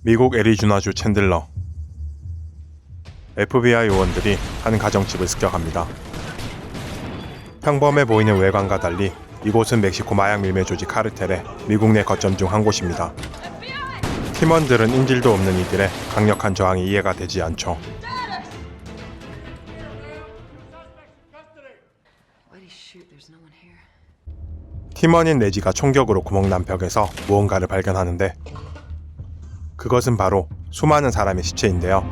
미국 애리조나주 챈들러. FBI 요원들이 한 가정집을 습격합니다. 평범해 보이는 외관과 달리 이곳은 멕시코 마약 밀매 조직 카르텔의 미국 내 거점 중 한 곳입니다. 팀원들은 인질도 없는 이들의 강력한 저항이 이해가 되지 않죠. 팀원인 레지가 총격으로 구멍난 벽에서 무언가를 발견하는데 그것은 바로 수많은 사람의 시체인데요.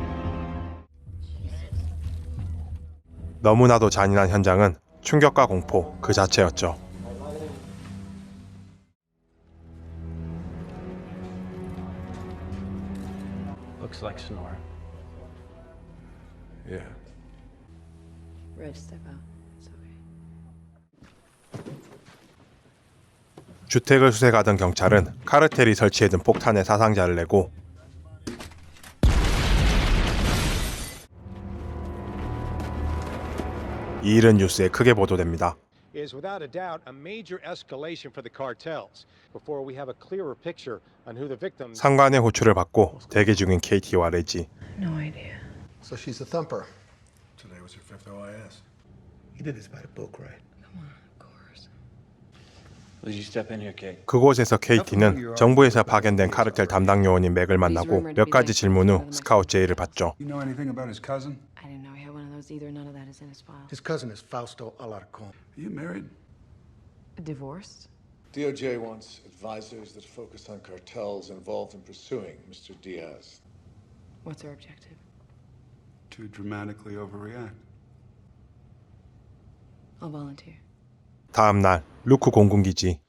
너무나도 잔인한 현장은 충격과 공포 그 자체였죠. Looks like Sonora. Yeah. Reg, step out. It's okay. 주택을 수색하던 경찰은 카르텔이 설치해둔 폭탄에 사상자를 내고 이 일은 뉴스에 크게 보도됩니다. Is without a doubt a major escalation for the cartels. Before we have a clearer picture on who the victims. 상관의 호출을 받고 대기 중인 KT와 레지. No idea. So she's a thumper. Today was her fifth OIS. You did this by the book, right? Come on, of course. Will you step in here, Kate? 그곳에서 KT는 정부에서 파견된 카르텔 담당 요원인 맥을 만나고 몇 가지 질문 후 스카우트 제의를 받죠. You know anything about his cousin? I didn't know he had one of those either. None of that is in his file. His cousin is Fausto Alarcon. Are you married? Divorced? DOJ wants advisors that focus on cartels involved in pursuing Mr. Diaz. What's our objective? To dramatically overreact. I'll volunteer. 다음 날 루크 공군기지.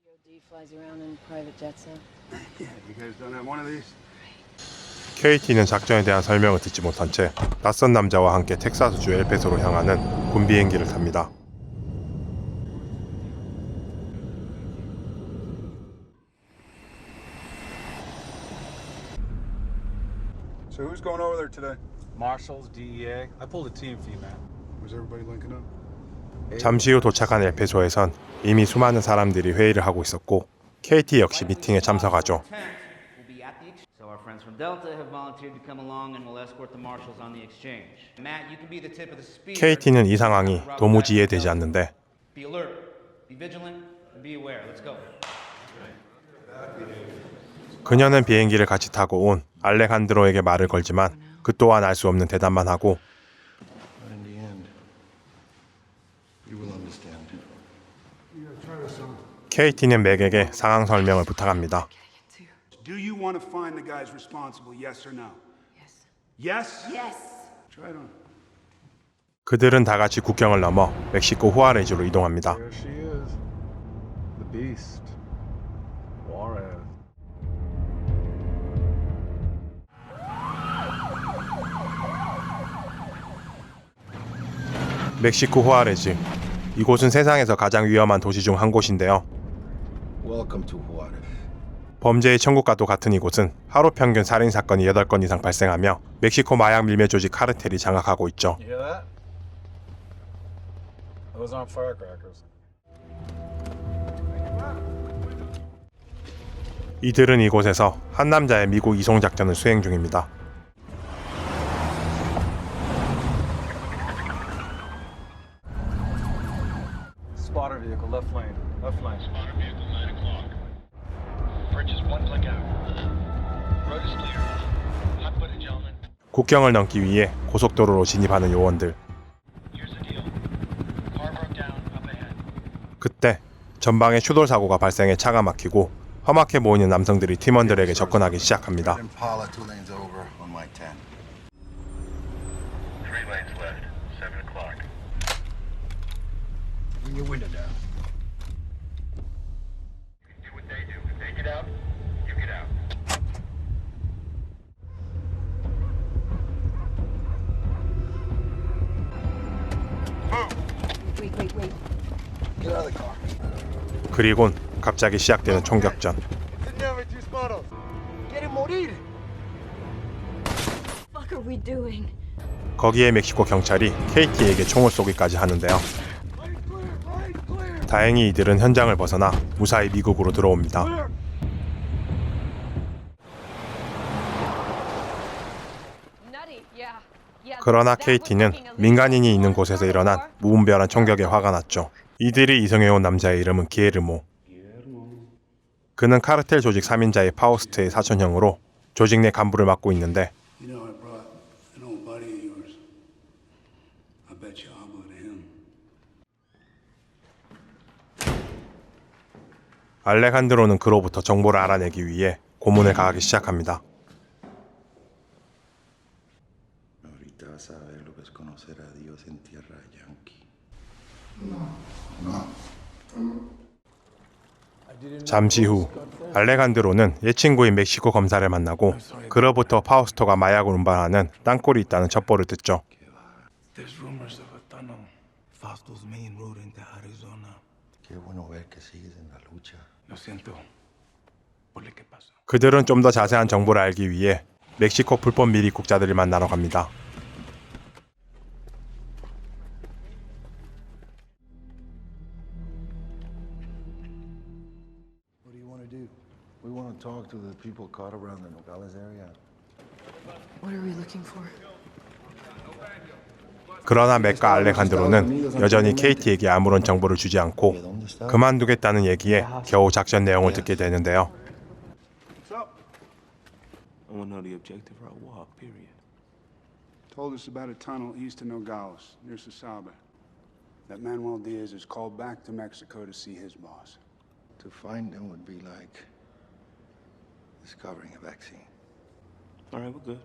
DOD flies around in private jets, huh? Yeah, you guys don't have one of these? KT는 작전에 대한 설명을 듣지 못한 채 낯선 남자와 함께 텍사스주 엘페소로 향하는 군 비행기를 탑니다. So who's going over there today? Marshals, DEA. I pulled a team for you, man. Was everybody linking up? 잠시 후 도착한 엘페소에선 이미 수많은 사람들이 회의를 하고 있었고 KT 역시 미팅에 참석하죠. So our friends from Delta have volunteered to come along and will escort the marshals on the exchange. Matt, you can be the tip of the spear. KT는 이 상황이 도무지 이해되지 않는데 Be alert, be vigilant, and be aware. Let's go. 그녀는 비행기를 같이 타고 온 알레칸드로에게 말을 걸지만 그 또한 알 수 없는 대답만 하고 But in the end, you will understand. KT는 맥에게 상황 설명을 부탁합니다. Do you want to find the guys responsible, yes or no? Yes. Yes? Yes! Try it on. 그들은 다 같이 국경을 넘어 멕시코 후아레즈로 이동합니다. There she is. The beast. Juarez. 멕시코 후아레즈. 이곳은 세상에서 가장 위험한 도시 중 한 곳인데요. Welcome to Juarez. 범죄의 천국과도 같은 이곳은 하루 평균 살인 사건이 8건 이상 발생하며 멕시코 마약 밀매 조직 카르텔이 장악하고 있죠. You hear that? Those aren't firecrackers. 이들은 이곳에서 한 남자의 미국 이송 작전을 수행 중입니다. Spotter vehicle, left lane. Left lane. Spotter vehicle 9 o'clock. Bridge is 1 click out. Road is clear. Hot footed, gentlemen. 국경을 넘기 위해 고속도로로 진입하는 요원들. Here's the deal. Car broke down up ahead. 그때 전방에 추돌 사고가 발생해 차가 막히고 험악해 보이는 남성들이 팀원들에게 접근하기 시작합니다. Impala 2 lanes over on my 10. 3 lanes left. 7 o'clock. Bring your window down. Do what they do. If they get out, you get out. Wait. Get out of the car. 그리곤 갑자기 시작되는 총격전. What are we doing? 거기에 멕시코 경찰이 KT에게 총을 쏘기까지 하는데요. 다행히 이들은 현장을 벗어나 무사히 미국으로 들어옵니다. 그러나 KT는 민간인이 있는 곳에서 일어난 무분별한 총격에 화가 났죠. 이들이 이송해온 남자의 이름은 기에르모. 그는 카르텔 조직 3인자의 파우스트의 사촌형으로 조직 내 간부를 맡고 있는데 You know, I brought an old buddy of yours. I bet you I'll go to him. 알레칸드로는 그로부터 정보를 알아내기 위해 고문을 가하기 시작합니다. Ahorita vas a ver lo que es conocer a Dios en tierra yankee. 잠시 후 알레칸드로는 옛 친구인 멕시코 검사를 만나고 그로부터 파우스토가 마약을 운반하는 땅굴이 있다는 첩보를 듣죠. There's rumors of a tunnel. Fausto's main road into Arizona. Qué bueno ver que sigues en la lucha. Lo siento. Por lo que pasó. 그들은 좀 더 자세한 정보를 알기 위해 멕시코 불법 미입국자들을 만나러 갑니다. What do you want to do? We want to talk to the people caught around the Nogales area. What are we looking for? 그러나 맥과 알레칸드로는 여전히 KT에게 아무런 정보를 주지 않고 그만두겠다는 얘기에 겨우 작전 내용을 듣게 되는데요. I want to know the objective of our walk, period. Told us about a tunnel east of Nogales, near Sasaba. That Manuel Diaz is called back to Mexico to see his boss. To find them would be like discovering a vaccine. All right, we're good.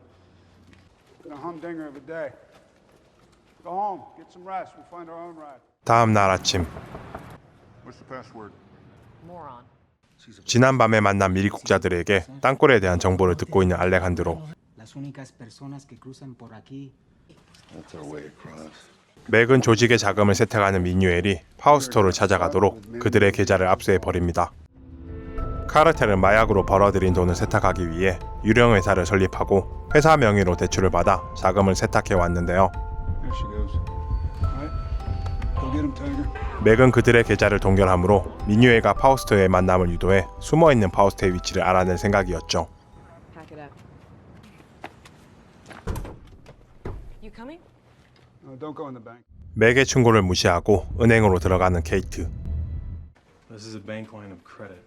Been a humdinger of a day. Go home, get some rest. We'll find our own ride. 다음 날 아침 What's the password? Moron. 지난밤에 만난 미입국자들에게 땅굴에 대한 정보를 듣고 있는 알레칸드로. That's our way across. 맥은 조직의 자금을 세탁하는 미뉴엘이 파우스토를 찾아가도록 그들의 계좌를 압수해 버립니다. 카르텔은 마약으로 벌어들인 돈을 세탁하기 위해 유령 회사를 설립하고 회사 명의로 대출을 받아 자금을 세탁해 왔는데요. There she goes. All right. Go get him, Tiger. 맥은 그들의 계좌를 동결하므로 미뉴엘과 파우스토의 만남을 유도해 숨어있는 파우스토의 위치를 알아낼 생각이었죠. Pack it up. You coming? No, don't go in the bank. 맥의 충고를 무시하고 은행으로 들어가는 케이트. This is a bank line of credit.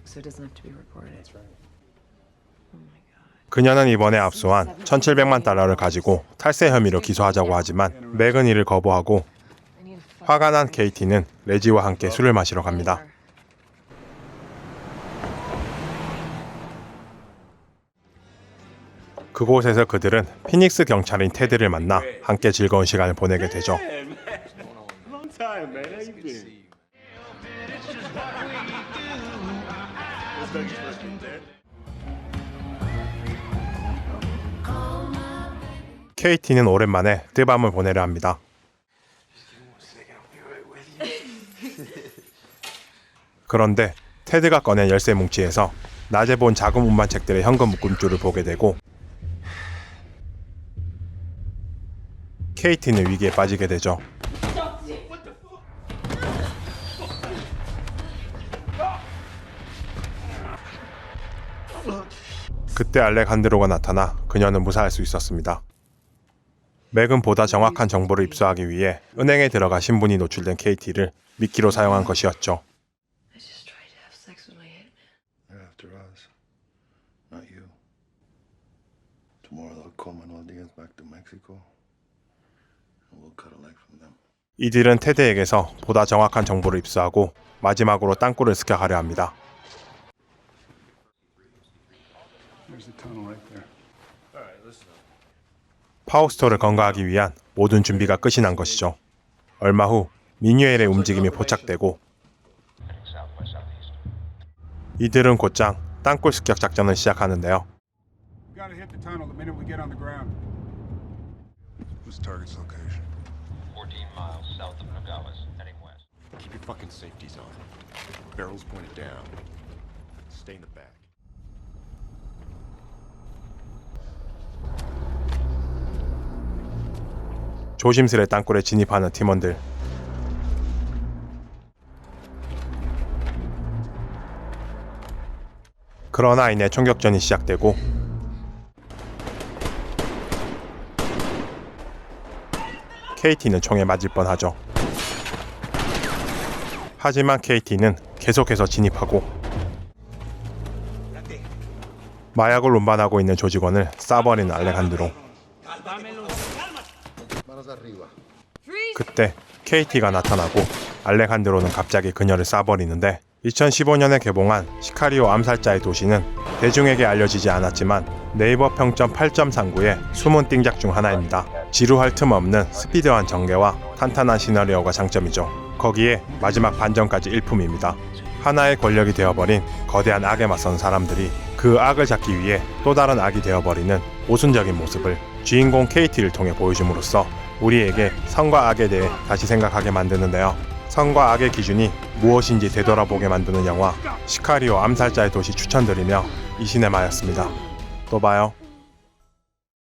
So it doesn't have to be reported. That's right. 그녀는 이번에 압수한 1,700만 달러를 가지고 탈세 혐의로 기소하자고 하지만 맥은 이를 거부하고 화가 난 케이티는 레지와 함께 술을 마시러 갑니다. 그곳에서 그들은 피닉스 경찰인 테드를 만나 함께 즐거운 시간을 보내게 되죠. Long time, man. How you been? 케이티는 오랜만에 뜨밤을 보내려 합니다. 그런데 테드가 꺼낸 열쇠 뭉치에서 낮에 본 자금 운반책들의 현금 묶음줄을 보게 되고 케이티는 위기에 빠지게 되죠. 그때 알레칸드로가 나타나 그녀는 무사할 수 있었습니다. 맥은 보다 정확한 정보를 입수하기 위해 은행에 들어가 신분이 노출된 KT를 미끼로 사용한 것이었죠. I just tried to have sex with my hitman. They're after us, not you. Tomorrow they'll call Manuel Diaz back to Mexico, and we'll cut a leg from them. 이들은 테드에게서 보다 정확한 정보를 입수하고 마지막으로 땅굴을 습격하려 합니다. There's the tunnel right there. 파우스토를 건거하기 위한 모든 준비가 끝이 난 것이죠. 얼마 후 미뉴엘의 움직임이 포착되고 이들은 곧장 땅굴 습격 작전을 시작하는데요. We gotta hit the tunnel the minute we get on the ground. What's the target's location? 14 miles south of Nogales, heading west. Keep your fucking safeties on. Barrels pointed down. Stay in the back. 조심스레 땅굴에 진입하는 팀원들. 그러나 이내 총격전이 시작되고 KT는 총에 맞을 뻔하죠. 하지만 KT는 계속해서 진입하고 마약을 운반하고 있는 조직원을 쏴버리는 알레칸드로. 그때 KT가 나타나고 알레칸드로는 갑자기 그녀를 쏴버리는데 2015년에 개봉한 시카리오 암살자의 도시는 대중에게 알려지지 않았지만 네이버 평점 8.39의 숨은 띵작 중 하나입니다. 지루할 틈 없는 스피드한 전개와 탄탄한 시나리오가 장점이죠. 거기에 마지막 반전까지 일품입니다. 하나의 권력이 되어버린 거대한 악에 맞선 사람들이 그 악을 잡기 위해 또 다른 악이 되어버리는 모순적인 모습을 주인공 KT를 통해 보여줌으로써 우리에게 선과 악에 대해 다시 생각하게 만드는데요. 선과 악의 기준이 무엇인지 되돌아보게 만드는 영화 시카리오 암살자의 도시 추천드리며 이시네마였습니다. 또 봐요.